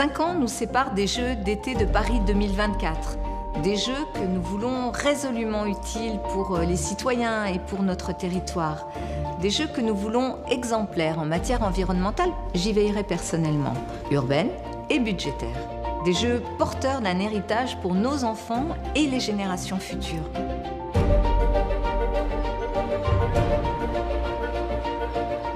5 ans nous séparent des Jeux d'été de Paris 2024. Des Jeux que nous voulons résolument utiles pour les citoyens et pour notre territoire. Des Jeux que nous voulons exemplaires en matière environnementale, j'y veillerai personnellement, urbaine et budgétaire. Des Jeux porteurs d'un héritage pour nos enfants et les générations futures.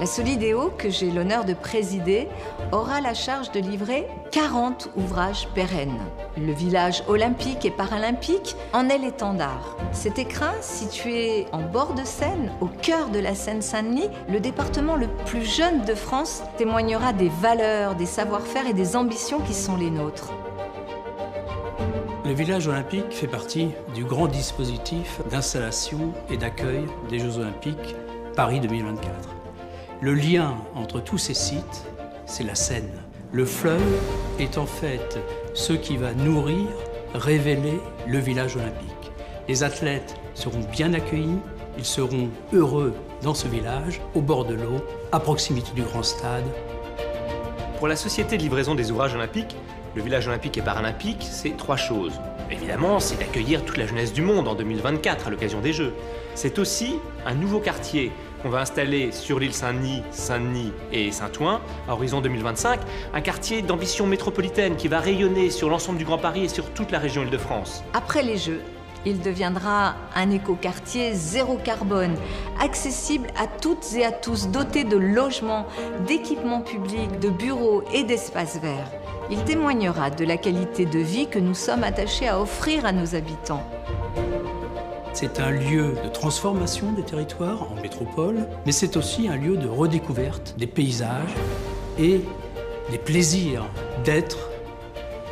La Solidéo, que j'ai l'honneur de présider, aura la charge de livrer 40 ouvrages pérennes. Le village olympique et paralympique en est l'étendard. Cet écrin, situé en bord de Seine, au cœur de la Seine-Saint-Denis, le département le plus jeune de France, témoignera des valeurs, des savoir-faire et des ambitions qui sont les nôtres. Le village olympique fait partie du grand dispositif d'installation et d'accueil des Jeux olympiques Paris 2024. Le lien entre tous ces sites, c'est la Seine. Le fleuve est en fait ce qui va nourrir, révéler le village olympique. Les athlètes seront bien accueillis, ils seront heureux dans ce village, au bord de l'eau, à proximité du grand stade. Pour la société de livraison des ouvrages olympiques, le village olympique et paralympique, c'est 3 choses. Évidemment, c'est d'accueillir toute la jeunesse du monde en 2024 à l'occasion des Jeux. C'est aussi un nouveau quartier qu'on va installer sur l'île Saint-Denis, Saint-Denis et Saint-Ouen à horizon 2025, un quartier d'ambition métropolitaine qui va rayonner sur l'ensemble du Grand Paris et sur toute la région Île-de-France. Après les Jeux, il deviendra un écoquartier zéro carbone, accessible à toutes et à tous, doté de logements, d'équipements publics, de bureaux et d'espaces verts. Il témoignera de la qualité de vie que nous sommes attachés à offrir à nos habitants. C'est un lieu de transformation des territoires en métropole, mais c'est aussi un lieu de redécouverte des paysages et des plaisirs d'être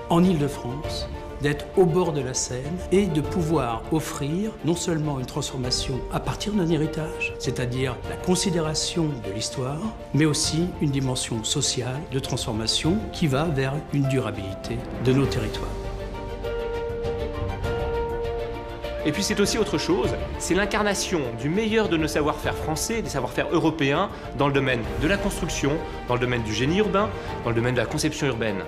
en Île-de-France, d'être au bord de la Seine et de pouvoir offrir non seulement une transformation à partir d'un héritage, c'est-à-dire la considération de l'histoire, mais aussi une dimension sociale de transformation qui va vers une durabilité de nos territoires. Et puis c'est aussi autre chose, c'est l'incarnation du meilleur de nos savoir-faire français, des savoir-faire européens, dans le domaine de la construction, dans le domaine du génie urbain, dans le domaine de la conception urbaine.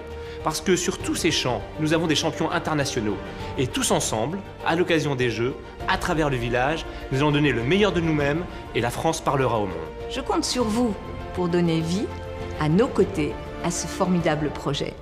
Parce que sur tous ces champs, nous avons des champions internationaux. Et tous ensemble, à l'occasion des Jeux, à travers le village, nous allons donner le meilleur de nous-mêmes et la France parlera au monde. Je compte sur vous pour donner vie à nos côtés à ce formidable projet.